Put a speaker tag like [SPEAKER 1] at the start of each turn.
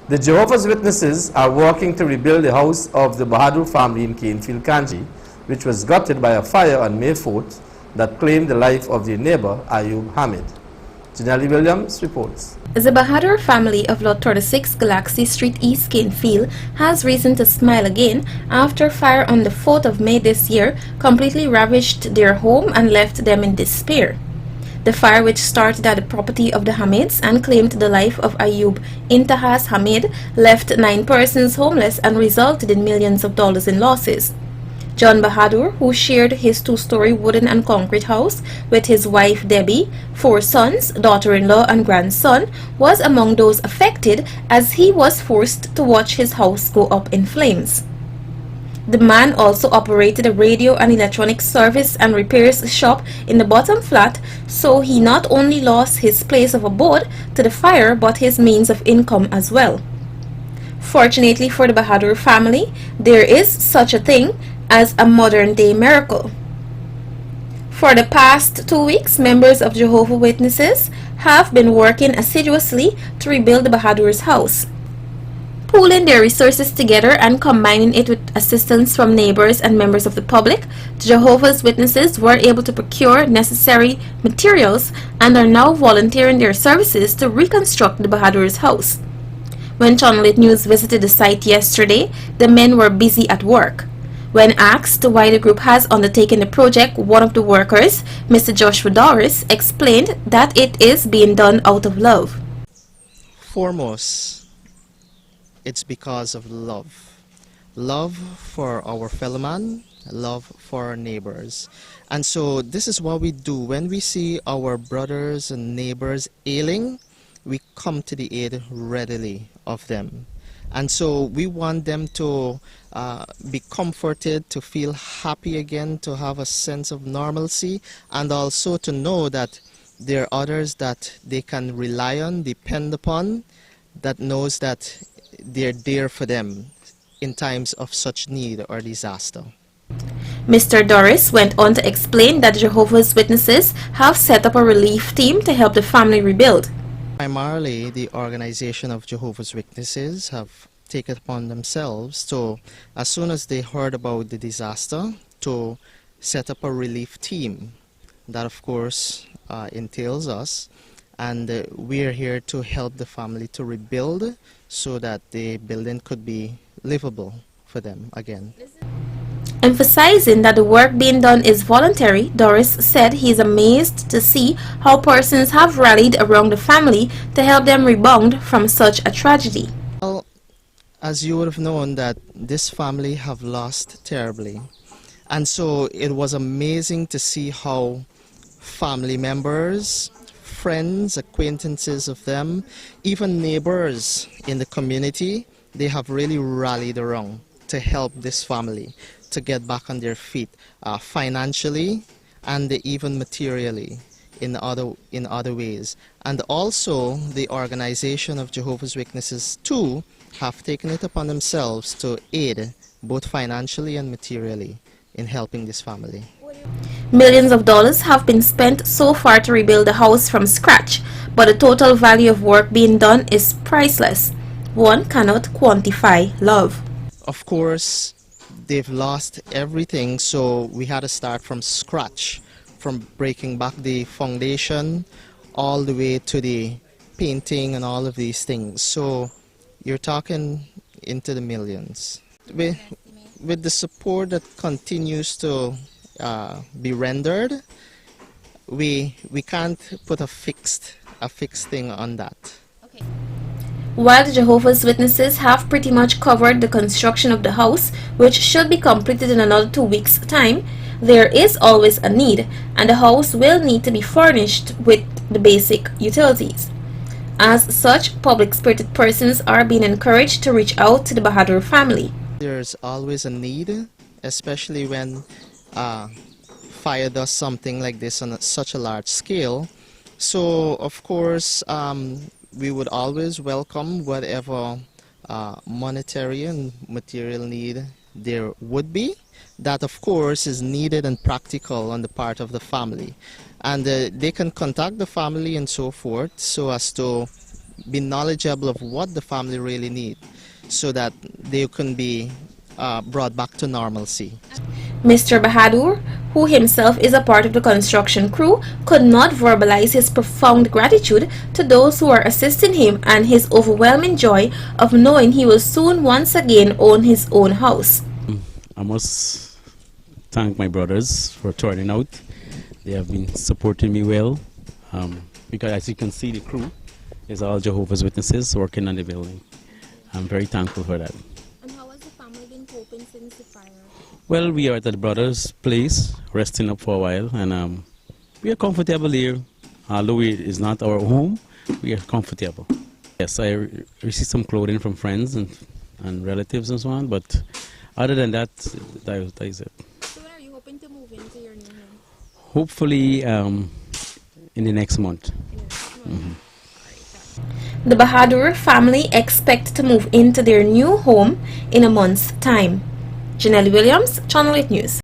[SPEAKER 1] The Jehovah's Witnesses are working to rebuild the house of the Bahadur family in Canefield, Canje, which was gutted by a fire on May 4th that claimed the life of their neighbor, Ayube Hamid. Janelle Williams reports.
[SPEAKER 2] The Bahadur family of Lot 36 Galaxy Street East Canefield has reason to smile again after fire on the 4th of May this year completely ravaged their home and left them in despair. The fire, which started at the property of the Hamids and claimed the life of Ayube Hamid, left 9 persons homeless and resulted in millions of dollars in losses. John Bahadur, who shared his 2-story wooden and concrete house with his wife Debbie, 4 sons, daughter-in-law and grandson, was among those affected as he was forced to watch his house go up in flames. The man also operated a radio and electronic service and repairs shop in the bottom flat, so he not only lost his place of abode to the fire but his means of income as well. Fortunately for the Bahadur family, there is such a thing as a modern-day miracle. For the past 2 weeks, members of Jehovah's Witnesses have been working assiduously to rebuild the Bahadur's house. Pooling their resources together and combining it with assistance from neighbors and members of the public, the Jehovah's Witnesses were able to procure necessary materials and are now volunteering their services to reconstruct the Bahadur's house. When Channel 8 News visited the site yesterday, the men were busy at work. When asked why the group has undertaken the project, one of the workers, Mr. Joshua Doris, explained that it is being done out of love.
[SPEAKER 3] Foremost, it's because of love. Love for our fellow man, love for our neighbors. And so this is what we do. When we see our brothers and neighbors ailing, we come to the aid readily of them. And so we want them to be comforted, to feel happy again, to have a sense of normalcy, and also to know that there are others that they can rely on, depend upon, that knows that they're there for them in times of such need or disaster.
[SPEAKER 2] Mr. Doris went on to explain that Jehovah's Witnesses have set up a relief team to help the family rebuild.
[SPEAKER 3] Primarily, the organization of Jehovah's Witnesses have taken upon themselves to, as soon as they heard about the disaster, to set up a relief team. That, of course, entails us. And we are here to help the family to rebuild so that the building could be livable for them again.
[SPEAKER 2] Emphasizing that the work being done is voluntary, Doris said he is amazed to see how persons have rallied around the family to help them rebound from such a tragedy.
[SPEAKER 3] Well, as you would have known, that this family have lost terribly. And so it was amazing to see how family members, friends, acquaintances of them, even neighbors in the community, they have really rallied around to help this family to get back on their feet financially and even materially in other ways. And also the organization of Jehovah's Witnesses too have taken it upon themselves to aid both financially and materially in helping this family.
[SPEAKER 2] Millions of dollars have been spent so far to rebuild the house from scratch, but the total value of work being done is priceless. One cannot quantify love.
[SPEAKER 3] Of course, they've lost everything, so we had to start from scratch, from breaking back the foundation all the way to the painting and all of these things. So you're talking into the millions. With the support that continues to be rendered, we can't put a fixed thing on that.
[SPEAKER 2] Okay. While the Jehovah's Witnesses have pretty much covered the construction of the house, which should be completed in another 2 weeks' time, there is always a need, and the house will need to be furnished with the basic utilities. As such, public-spirited persons are being encouraged to reach out to the Bahadur family.
[SPEAKER 3] There's always a need, especially when fire does something like this on such a large scale. So, of course, we would always welcome whatever monetary and material need there would be. That, of course, is needed and practical on the part of the family. And they can contact the family and so forth so as to be knowledgeable of what the family really need so that they can be brought back to normalcy.
[SPEAKER 2] Mr. Bahadur, who himself is a part of the construction crew, could not verbalize his profound gratitude to those who are assisting him and his overwhelming joy of knowing he will soon once again own his own house.
[SPEAKER 4] I must thank my brothers for turning out. They have been supporting me well, because as you can see, the crew is all Jehovah's Witnesses working on the building. I'm very thankful for that.
[SPEAKER 2] And how has the family been coping since the fire?
[SPEAKER 4] Well, we are at the brother's place, resting up for a while, and we are comfortable here. Although it is not our home, we are comfortable. Yes, I received some clothing from friends and relatives and so on, but other than that, that is it.
[SPEAKER 2] So when are you hoping to move into your new home?
[SPEAKER 4] Hopefully in the next month.
[SPEAKER 2] The Bahadur family expect to move into their new home in a month's time. Janelle Williams, Channel 8 News.